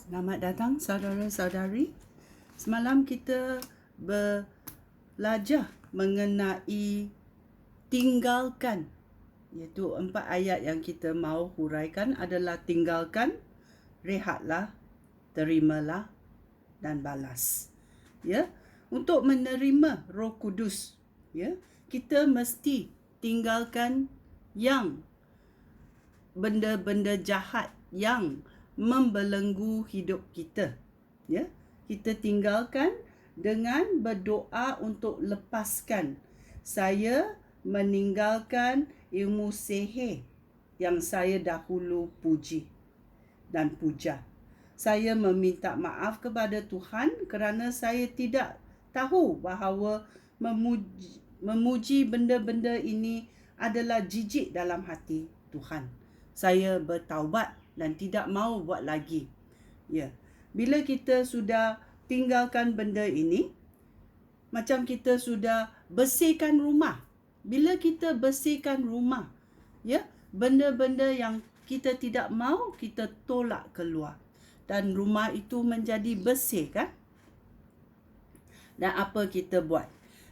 Selamat datang saudara-saudari. Semalam kita belajar mengenai tinggalkan, iaitu 4 ayat yang kita mahu huraikan adalah tinggalkan, rehatlah, terimalah dan balas. Ya, untuk menerima Roh Kudus, ya, kita mesti tinggalkan yang benda-benda jahat yang membelenggu hidup kita. Ya, kita tinggalkan dengan berdoa untuk lepaskan. Saya meninggalkan ilmu sihir yang saya dahulu puji dan puja. Saya meminta maaf kepada Tuhan kerana saya tidak tahu bahawa memuji benda-benda ini adalah jijik dalam hati Tuhan. Saya bertaubat dan tidak mahu buat lagi. Ya. Bila kita sudah tinggalkan benda ini, macam kita sudah bersihkan rumah. Bila kita bersihkan rumah, ya, benda-benda yang kita tidak mahu kita tolak keluar dan rumah itu menjadi bersih, kan? Dan apa kita buat?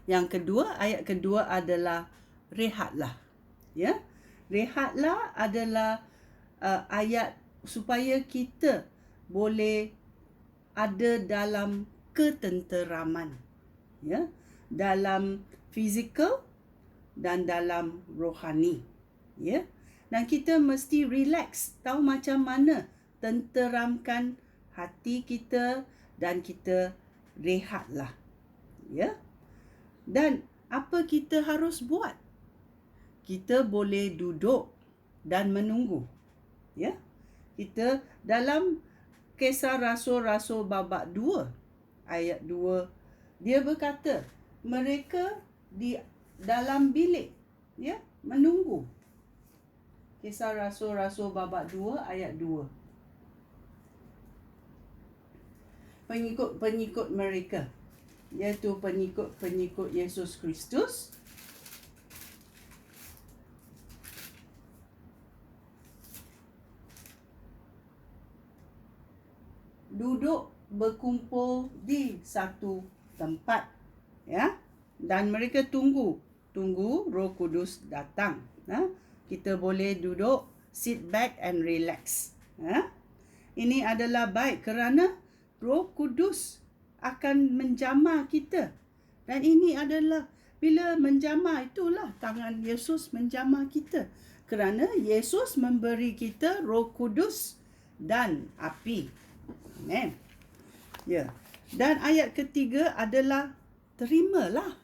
Yang kedua, ayat kedua adalah rehatlah. Ya. Rehatlah adalah ayat supaya kita boleh ada dalam ketenteraman, ya, dalam fizikal dan dalam rohani, ya. Dan kita mesti relax, tahu macam mana tenteramkan hati kita dan kita rehatlah, ya. Dan apa kita harus buat? Kita boleh duduk dan menunggu. Ya, kita dalam Kisah Rasul-Rasul babak 2 ayat 2 dia berkata mereka di dalam bilik, ya, menunggu. Kisah Rasul-Rasul babak 2 ayat 2. Pengikut-pengikut mereka, iaitu pengikut-pengikut Yesus Kristus, duduk berkumpul di satu tempat, ya, dan mereka tunggu Roh Kudus datang. Kita boleh duduk, sit back and relax. Ini adalah baik kerana Roh Kudus akan menjamah kita. Dan ini adalah bila menjamah, itulah tangan Yesus menjamah kita. Kerana Yesus memberi kita Roh Kudus dan api. Amen. Ya. Dan ayat ketiga adalah terimalah.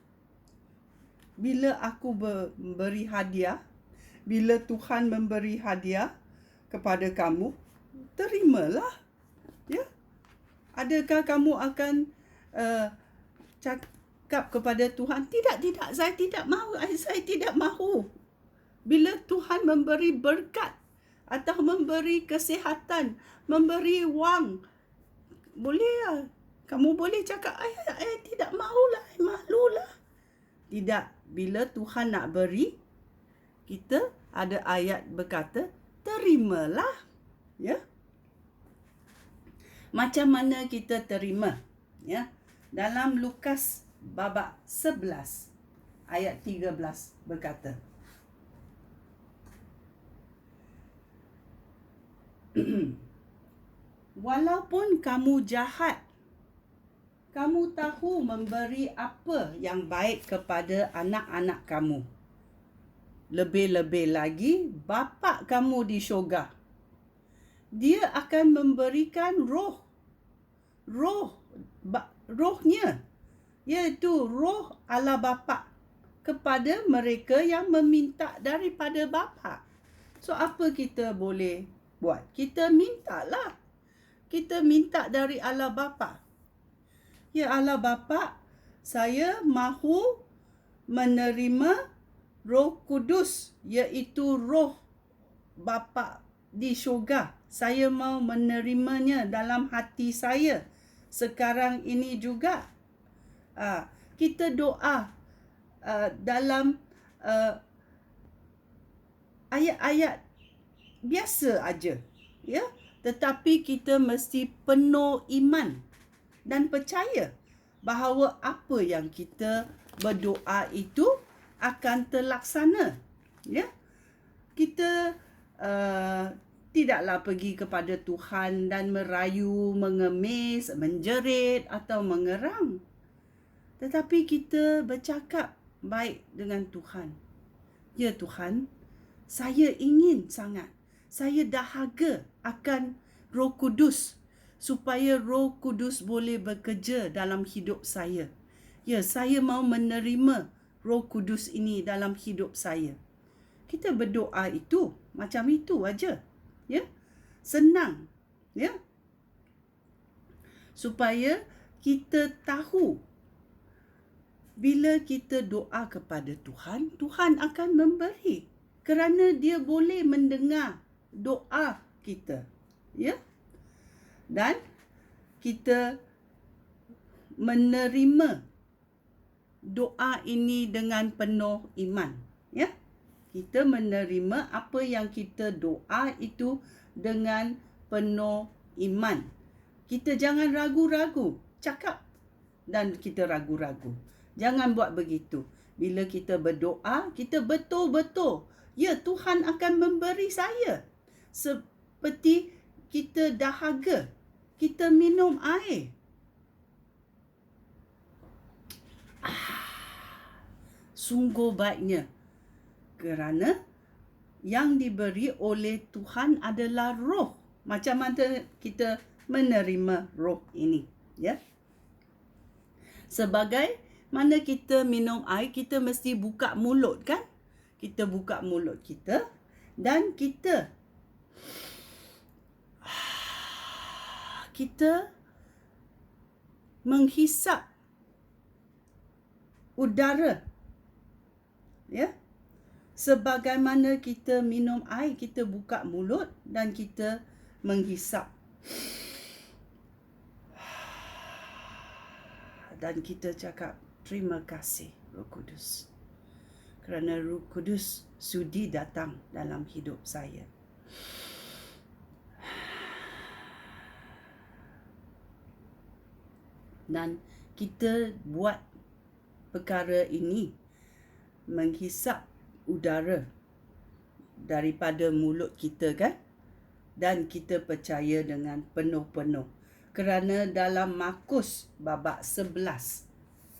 Bila aku memberi hadiah, bila Tuhan memberi hadiah kepada kamu, terimalah. Ya. Adakah kamu akan cakap kepada Tuhan, tidak, saya tidak mahu, saya tidak mahu. Bila Tuhan memberi berkat atau memberi kesihatan, memberi wang, boleh lah. Kamu boleh cakap, saya tidak mahulah, malulah. Tidak. Bila Tuhan nak beri, kita ada ayat berkata, terimalah. Ya. Macam mana kita terima? Ya. Dalam Lukas babak 11 ayat 13 berkata, walaupun kamu jahat, kamu tahu memberi apa yang baik kepada anak-anak kamu. Lebih-lebih lagi, Bapa kamu di syurga. Dia akan memberikan rohnya, iaitu roh Allah Bapa kepada mereka yang meminta daripada Bapa. So, apa kita boleh buat? Kita mintalah. Kita minta dari Allah Bapa. Ya Allah Bapa, saya mahu menerima Roh Kudus, iaitu roh Bapa di syurga. Saya mahu menerimanya dalam hati saya sekarang ini juga. Kita doa dalam ayat-ayat biasa aja, ya. Tetapi kita mesti penuh iman dan percaya bahawa apa yang kita berdoa itu akan terlaksana. Ya, kita tidaklah pergi kepada Tuhan dan merayu, mengemis, menjerit atau mengerang. Tetapi kita bercakap baik dengan Tuhan. Ya Tuhan, saya ingin sangat, saya dahaga akan Roh Kudus supaya Roh Kudus boleh bekerja dalam hidup saya. Ya, saya mau menerima Roh Kudus ini dalam hidup saya. Kita berdoa itu macam itu aja. Ya. Senang. Ya. Supaya kita tahu bila kita doa kepada Tuhan, Tuhan akan memberi kerana dia boleh mendengar doa kita. Ya. Dan kita menerima doa ini dengan penuh iman. Ya. Kita menerima apa yang kita doa itu dengan penuh iman. Kita jangan ragu-ragu cakap dan kita ragu-ragu. Jangan buat begitu. Bila kita berdoa, kita betul-betul, ya Tuhan akan memberi saya. Seperti kita dahaga, kita minum air. Sungguh baiknya. Kerana yang diberi oleh Tuhan adalah roh. Macam mana kita menerima roh ini. Ya. Sebagai mana kita minum air, kita mesti buka mulut kan? Kita buka mulut kita dan kita menghisap udara. Ya. Sebagaimana kita minum air, kita buka mulut dan kita menghisap. Dan kita cakap, terima kasih Roh Kudus. Kerana Roh Kudus sudi datang dalam hidup saya. Dan kita buat perkara ini, menghisap udara daripada mulut kita kan, dan kita percaya dengan penuh-penuh kerana dalam Markus babak 11,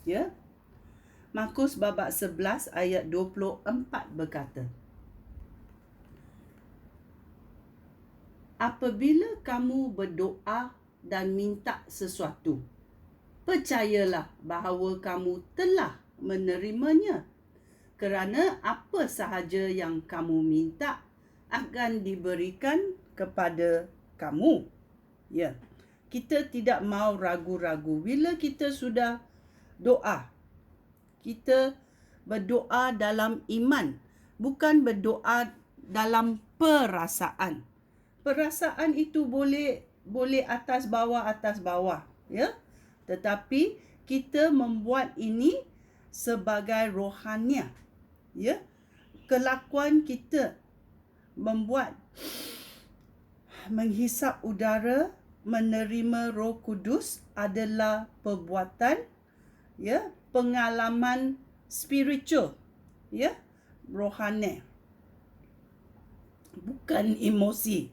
ya, Markus babak 11 ayat 24 berkata, apabila kamu berdoa dan minta sesuatu, percayalah bahawa kamu telah menerimanya. Kerana apa sahaja yang kamu minta akan diberikan kepada kamu. Ya. Kita tidak mau ragu-ragu. Bila kita sudah doa, kita berdoa dalam iman, bukan berdoa dalam perasaan. Perasaan itu boleh atas bawah, ya. Tetapi kita membuat ini sebagai rohania. Ya, kelakuan kita membuat menghisap udara, menerima Roh Kudus adalah perbuatan, ya, pengalaman spiritual, ya, rohani, bukan emosi.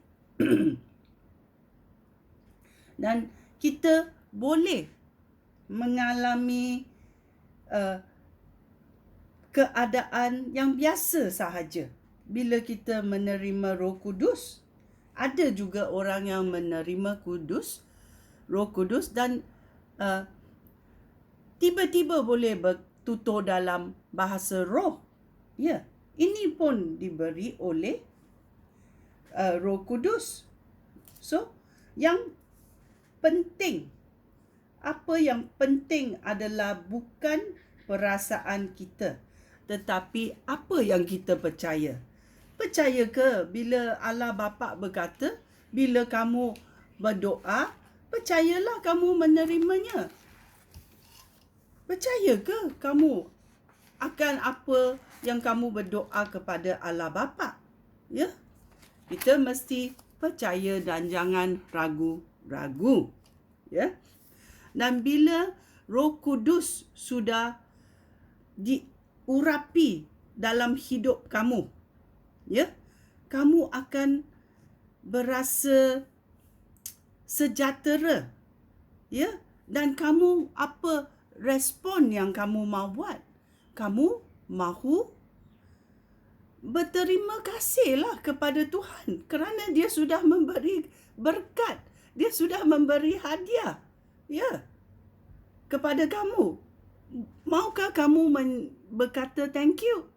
Dan kita boleh mengalami keadaan yang biasa sahaja bila kita menerima Roh Kudus. Ada juga orang yang menerima Roh Kudus dan tiba-tiba boleh bertutur dalam bahasa roh. Ya, ini pun diberi oleh Roh Kudus. So, yang penting, apa yang penting adalah bukan perasaan kita, tetapi apa yang kita percaya. Percaya ke bila Allah Bapa berkata, bila kamu berdoa, percayalah kamu menerimanya? Percaya ke kamu akan apa yang kamu berdoa kepada Allah Bapa? Ya? Kita mesti percaya dan jangan ragu-ragu. Ya. Dan bila Roh Kudus sudah diurapi dalam hidup kamu, ya, kamu akan berasa sejahtera, ya, dan kamu apa respon yang kamu mahu buat? Kamu mahu berterima kasihlah kepada Tuhan kerana dia sudah memberi berkat, dia sudah memberi hadiah, ya, kepada kamu. Maukah kamu berkata thank you?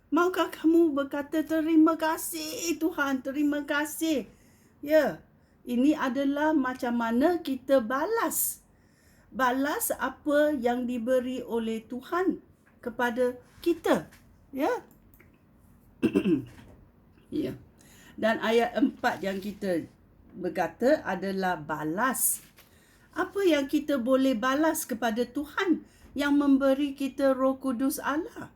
Maukah kamu berkata terima kasih Tuhan, terima kasih? Ya, ini adalah macam mana kita balas apa yang diberi oleh Tuhan kepada kita, ya. Ya. Dan ayat 4 yang kita berkata adalah balas. Apa yang kita boleh balas kepada Tuhan yang memberi kita Roh Kudus Allah,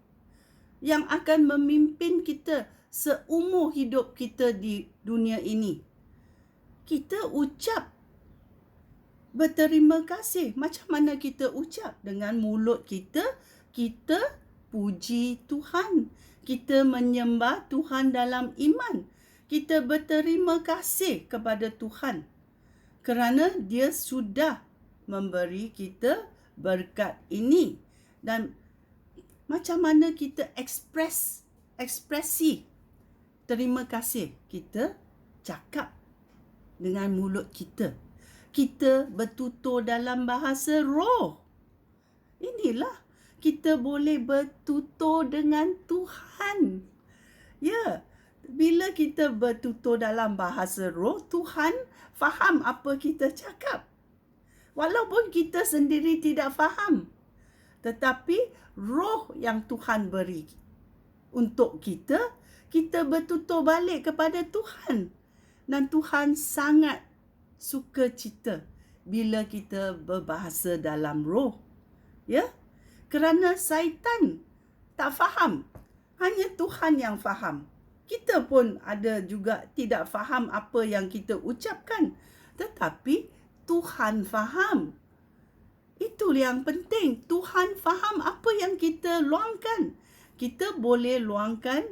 yang akan memimpin kita seumur hidup kita di dunia ini? Kita ucap berterima kasih. Macam mana kita ucap? Dengan mulut kita, kita puji Tuhan. Kita menyembah Tuhan dalam iman. Kita berterima kasih kepada Tuhan kerana dia sudah memberi kita berkat ini. Dan macam mana kita ekspresi terima kasih? Kita cakap dengan mulut kita. Kita bertutur dalam bahasa roh. Inilah kita boleh bertutur dengan Tuhan. Ya, bila kita bertutur dalam bahasa roh, Tuhan faham apa kita cakap. Walaupun kita sendiri tidak faham. Tetapi roh yang Tuhan beri untuk kita, kita bertutur balik kepada Tuhan. Dan Tuhan sangat suka cita bila kita berbahasa dalam roh. Ya? Kerana syaitan tak faham. Hanya Tuhan yang faham. Kita pun ada juga tidak faham apa yang kita ucapkan. Tetapi Tuhan faham. Itu yang penting. Tuhan faham apa yang kita luangkan. Kita boleh luangkan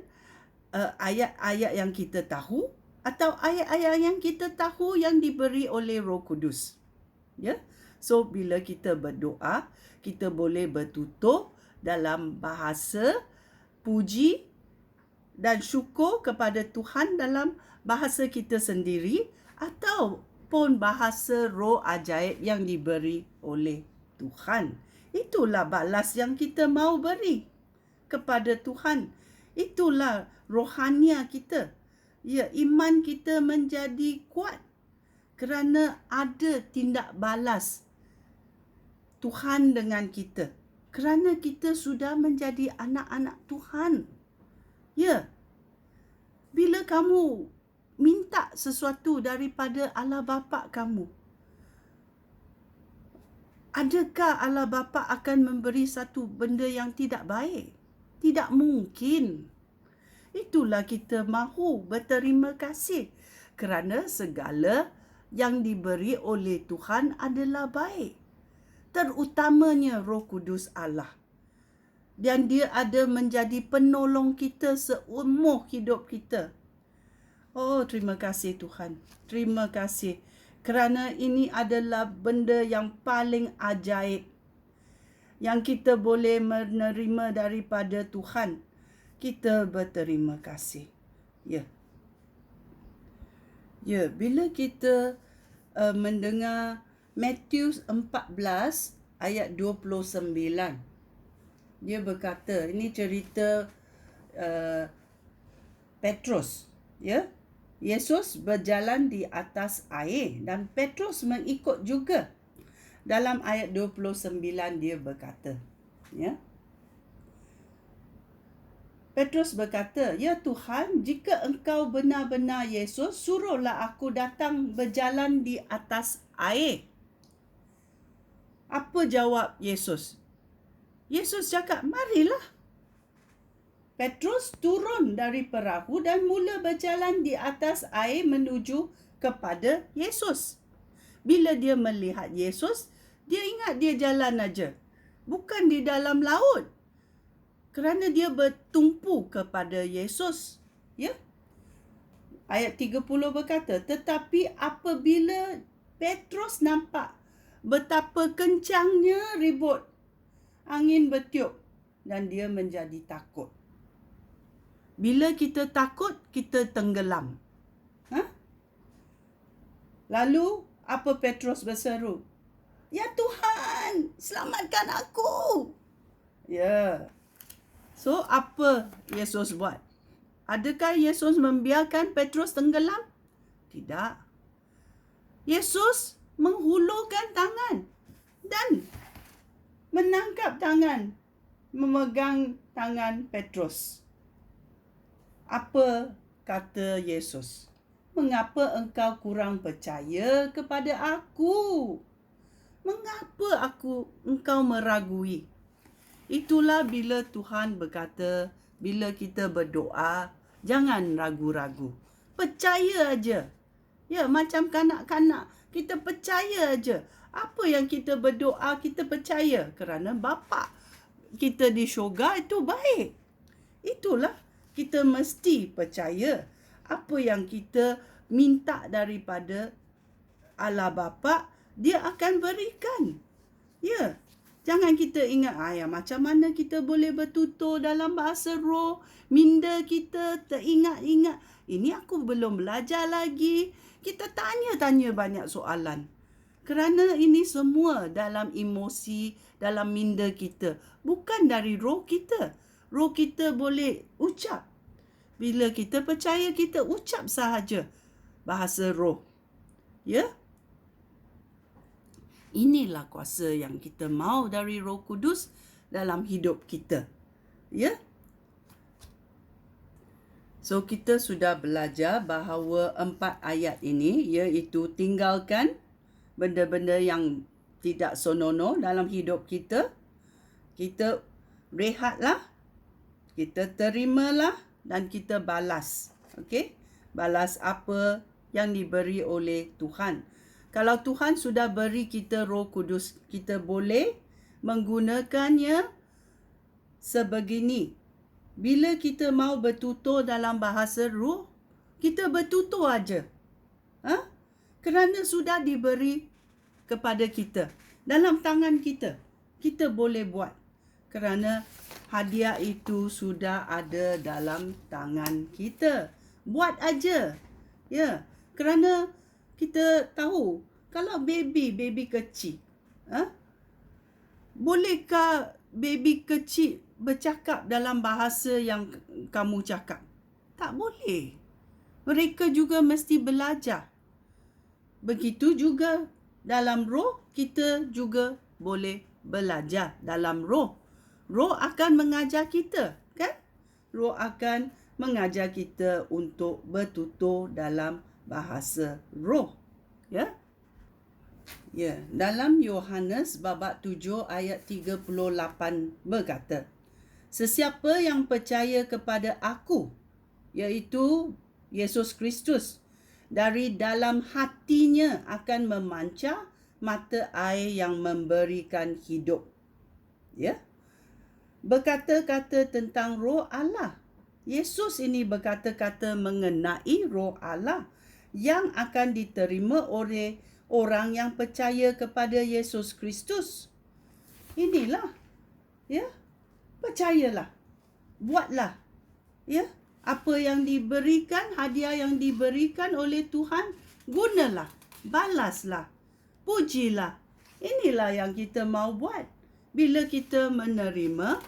ayat-ayat yang kita tahu atau ayat-ayat yang kita tahu yang diberi oleh Roh Kudus. Ya. So bila kita berdoa, kita boleh bertutur dalam bahasa puji dan syukur kepada Tuhan dalam bahasa kita sendiri ataupun bahasa roh ajaib yang diberi oleh Tuhan. Itulah balas yang kita mahu beri kepada Tuhan. Itulah rohania kita. Ya, iman kita menjadi kuat kerana ada tindak balas Tuhan dengan kita. Kerana kita sudah menjadi anak-anak Tuhan. Ya. Bila kamu minta sesuatu daripada Allah Bapa kamu, adakah Allah Bapa akan memberi satu benda yang tidak baik? Tidak mungkin. Itulah kita mahu berterima kasih kerana segala yang diberi oleh Tuhan adalah baik. Terutamanya Roh Kudus Allah. Dan dia ada menjadi penolong kita seumur hidup kita. Oh, terima kasih Tuhan. Terima kasih. Kerana ini adalah benda yang paling ajaib yang kita boleh menerima daripada Tuhan. Kita berterima kasih. Ya. Ya, bila kita mendengar Matius 14 ayat 29. Dia berkata, ini cerita Petrus, ya. Yesus berjalan di atas air dan Petrus mengikut juga. Dalam ayat 29 dia berkata, ya. Petrus berkata, "Ya Tuhan, jika engkau benar-benar Yesus, suruhlah aku datang berjalan di atas air." Apa jawab Yesus? Yesus cakap, "Marilah." Petrus turun dari perahu dan mula berjalan di atas air menuju kepada Yesus. Bila dia melihat Yesus, dia ingat dia jalan aja. Bukan di dalam laut. Kerana dia bertumpu kepada Yesus. Ya? Ayat 30 berkata, tetapi apabila Petrus nampak betapa kencangnya ribut, angin bertiup dan dia menjadi takut. Bila kita takut, kita tenggelam. Lalu, apa Petrus berseru? Ya Tuhan, selamatkan aku. Ya. So, apa Yesus buat? Adakah Yesus membiarkan Petrus tenggelam? Tidak. Yesus menghulurkan tangan dan menangkap tangan, memegang tangan Petrus. Apa kata Yesus? Mengapa engkau kurang percaya kepada aku? Mengapa engkau meragui? Itulah bila Tuhan berkata, bila kita berdoa, jangan ragu-ragu. Percaya aja. Ya, macam kanak-kanak, kita percaya aja. Apa yang kita berdoa, kita percaya. Kerana Bapa kita di syurga itu baik. Itulah, kita mesti percaya. Apa yang kita minta daripada Allah Bapa, dia akan berikan. Ya. Jangan kita ingat, macam mana kita boleh bertutur dalam bahasa roh. Minda kita teringat-ingat. Ini aku belum belajar lagi. Kita tanya-tanya banyak soalan. Kerana ini semua dalam emosi, dalam minda kita. Bukan dari roh kita. Roh kita boleh ucap. Bila kita percaya, kita ucap sahaja bahasa roh. Ya? Inilah kuasa yang kita mahu dari Roh Kudus dalam hidup kita. Ya? So, kita sudah belajar bahawa 4 ayat ini, iaitu tinggalkan benda-benda yang tidak senonoh dalam hidup kita. Kita rehatlah, kita terimalah dan kita balas. Okey? Balas apa yang diberi oleh Tuhan. Kalau Tuhan sudah beri kita Roh Kudus, kita boleh menggunakannya sebegini. Bila kita mau bertutur dalam bahasa roh, kita bertutur aja. Kerana sudah diberi kepada kita. Dalam tangan kita, kita boleh buat. Kerana hadiah itu sudah ada dalam tangan kita. Buat aja. Ya, kerana kita tahu, kalau baby kecil, bolehkah baby kecil bercakap dalam bahasa yang kamu cakap? Tak boleh. Mereka juga mesti belajar. Begitu juga dalam roh, kita juga boleh belajar dalam roh. Roh akan mengajar kita, kan? Roh akan mengajar kita untuk bertutur dalam bahasa roh. Ya. Ya, dalam Yohanes babak 7 ayat 38 berkata, sesiapa yang percaya kepada aku, iaitu Yesus Kristus, dari dalam hatinya akan memancar mata air yang memberikan hidup. Ya. Berkata-kata tentang roh Allah. Yesus ini berkata-kata mengenai roh Allah yang akan diterima oleh orang yang percaya kepada Yesus Kristus. Inilah. Ya. Percayalah. Buatlah. Ya. Apa yang diberikan, hadiah yang diberikan oleh Tuhan, gunalah. Balaslah. Pujilah. Inilah yang kita mahu buat. Bila kita menerima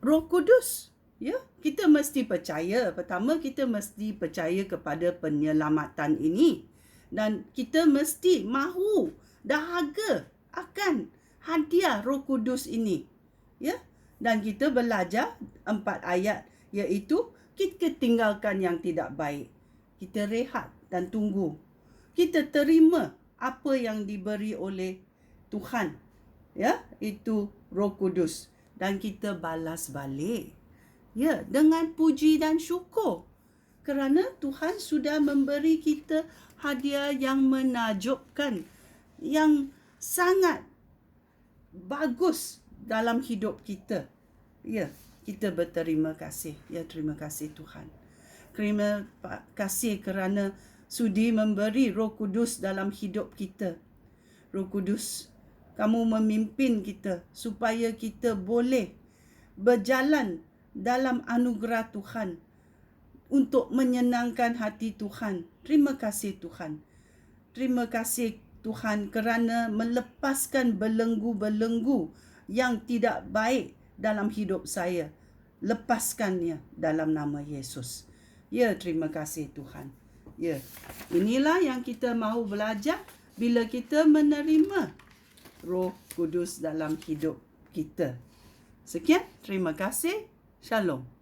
Roh Kudus. Ya, kita mesti percaya. Pertama, kita mesti percaya kepada penyelamatan ini. Dan kita mesti mahu dahaga akan hadiah Roh Kudus ini. Ya, dan kita belajar 4 ayat, iaitu kita tinggalkan yang tidak baik. Kita rehat dan tunggu. Kita terima apa yang diberi oleh Tuhan. Ya, itu Roh Kudus. dan kita balas balik. Ya, dengan puji dan syukur. Kerana Tuhan sudah memberi kita hadiah yang menakjubkan, yang sangat bagus dalam hidup kita. Ya, kita berterima kasih. Ya, terima kasih Tuhan. Terima kasih kerana sudi memberi Roh Kudus dalam hidup kita. Roh Kudus, kamu memimpin kita supaya kita boleh berjalan dalam anugerah Tuhan untuk menyenangkan hati Tuhan. Terima kasih Tuhan. Terima kasih Tuhan kerana melepaskan belenggu-belenggu yang tidak baik dalam hidup saya. Lepaskannya dalam nama Yesus. Ya, terima kasih Tuhan. Ya, inilah yang kita mahu belajar bila kita menerima Roh Kudus dalam hidup kita. Sekian, terima kasih. Shalom.